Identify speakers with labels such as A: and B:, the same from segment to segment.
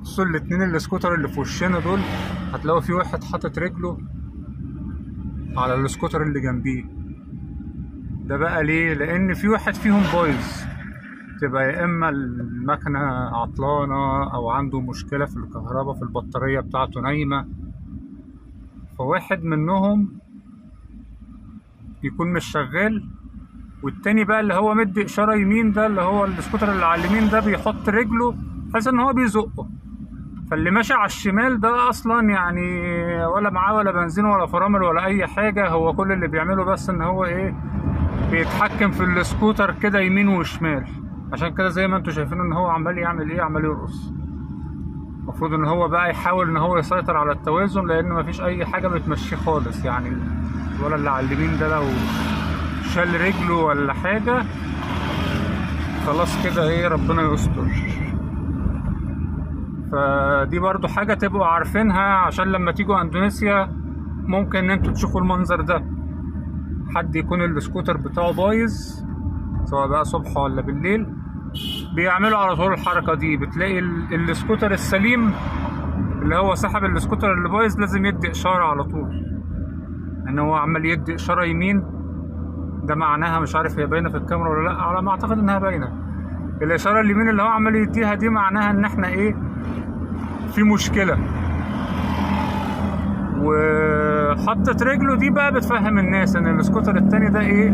A: بصوا الاتنين السكوتر اللي في وشنا دول، هتلاقوا في واحد حاطط رجله على السكوتر اللي جنبيه. ده بقى ليه؟ لان في واحد فيهم بايظ، تبقى يا اما المكنة عطلانة او عنده مشكلة في الكهرباء، في البطارية بتاعته نايمة، فواحد منهم يكون مش شغال، والتاني بقى اللي هو مدي اشارة يمين ده، اللي هو السكوتر اللي على اليمين ده، بيحط رجله بحيث ان هو بيزقه. فاللي ماشي على الشمال ده اصلا يعني ولا معاه ولا بنزين ولا فرامل ولا اي حاجة، هو كل اللي بيعمله بس ان هو ايه، بيتحكم في السكوتر كده يمين وشمال. عشان كده زي ما انتوا شايفين ان هو عمال يعمل ايه، عمال يرقص. المفروض ان هو بقى يحاول ان هو يسيطر على التوازن، لان مفيش اي حاجة بتمشيه خالص. يعني ولا اللي على اليمين ده لو شال رجله ولا حاجة خلاص كده ايه، ربنا يستر. فدي برضو حاجة تبقوا عارفينها، عشان لما تيجوا اندونيسيا ممكن ان انتوا تشوفوا المنظر ده، حد يكون السكوتر بتاعه بايظ سواء بقى صبح ولا بالليل، بيعملوا على طول الحركة دي. بتلاقي السكوتر السليم اللي هو صاحب السكوتر اللي بايظ لازم يدي اشارة على طول، ان هو عمال يدي اشارة يمين. ده معناها مش عارف هي باينة في الكاميرا ولا لا، على ما اعتقد انها باينة. الاشارة اليمين اللي هو عمال يديها دي معناها ان احنا ايه، في مشكلة. وحطت رجله دي بقى بتفهم الناس ان السكوتر التاني ده ايه،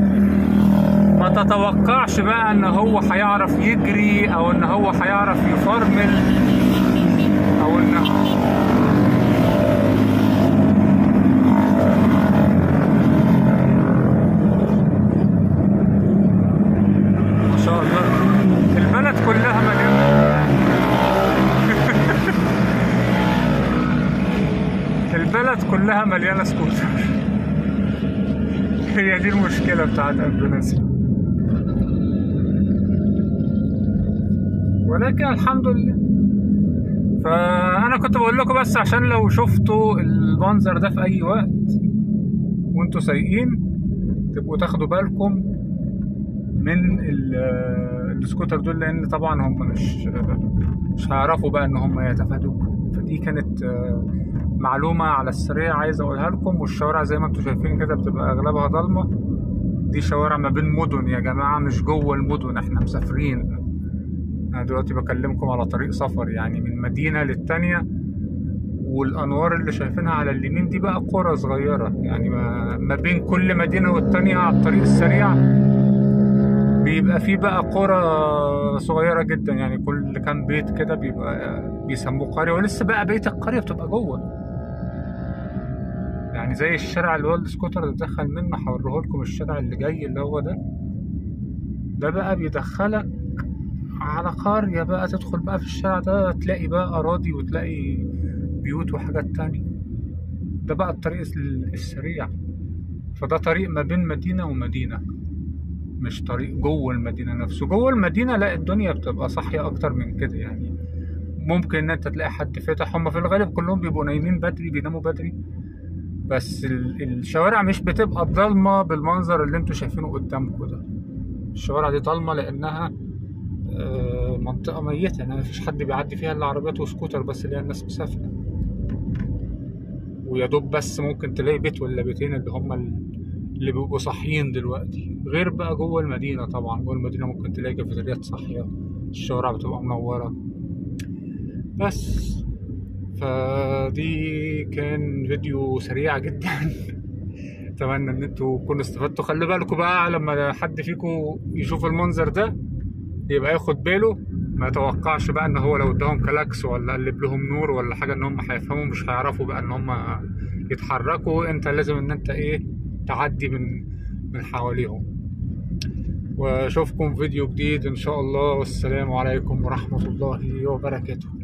A: ما تتوقعش بقى ان هو هيعرف يجري او ان هو هيعرف يفرمل او ان ما شاء الله البلد كلها مليانه البلد كلها مليانه سكوتر. هي دي المشكله بتاعت اندونيسيا، ولكن الحمد لله. فانا كنت بقول لكم بس عشان لو شفتوا المنظر ده في اي وقت وانتوا سايقين تبقوا تاخدوا بالكم من السكوتر دول، لان طبعا هم مش هيعرفوا بقى ان هم يتفادوكم. فدي كانت معلومة على السريع عايز اقولها لكم. والشوارع زي ما انتوا شايفين كده بتبقى اغلبها ضلمة. دي شوارع ما بين مدن يا جماعة، مش جوه المدن، احنا مسافرين. انا دلوقتي بكلمكم على طريق سفر، يعني من مدينة للتانية. والانوار اللي شايفينها على اليمين دي بقى قرى صغيرة، يعني ما بين كل مدينة والتانية على الطريق السريع بيبقى فيه بقى قرى صغيرة جدا. يعني كل كام بيت كده بيبقى بيسموه قرية، ولسه بقى بيت القرية بتبقى جوه. يعني زي الشارع اللي هو السكوتر اللي دخل منه، هوريهولكم الشارع اللي جاي اللي هو ده بقى بيدخلك على قرية بقى. تدخل بقى في الشارع ده تلاقي بقى أراضي وتلاقي بيوت وحاجات تانية. ده بقى الطريق السريع. فده طريق ما بين مدينة ومدينة، مش طريق جوه المدينة نفسه. جوه المدينة لا، الدنيا بتبقى صاحية أكتر من كده. يعني ممكن إن أنت تلاقي حد فاتح، هما في الغالب كلهم بيبقوا نايمين بدري، بيناموا بدري. بس الشوارع مش بتبقى ضلمة بالمنظر اللي انتوا شايفينه قدامكم ده. الشوارع دي ضلمة لأنها منطقة ميتة، يعني مفيش حد بيعدي فيها إلا عربيات وسكوتر بس، اللي هي الناس مسافرة. ويا دوب بس ممكن تلاقي بيت ولا بيتين اللي هما اللي بيبقوا صاحيين دلوقتي. غير بقى جوه المدينة، طبعا جوه المدينة ممكن تلاقي كافيتريات صاحية، الشوارع بتبقى منورة. بس فدي كان فيديو سريع جدا. اتمنى ان انتوا تكونوا استفدتوا. خلي بالكم بقى لما حد فيكم يشوف المنظر ده يبقى ياخد باله، ما يتوقعش بقى ان هو لو اداهم كلاكس ولا قلب لهم نور ولا حاجه ان هم هيفهموا، مش هيعرفوا بقى ان هم يتحركوا. انت لازم ان انت ايه، تعدي من حواليهم. واشوفكم فيديو جديد ان شاء الله، والسلام عليكم ورحمه الله وبركاته.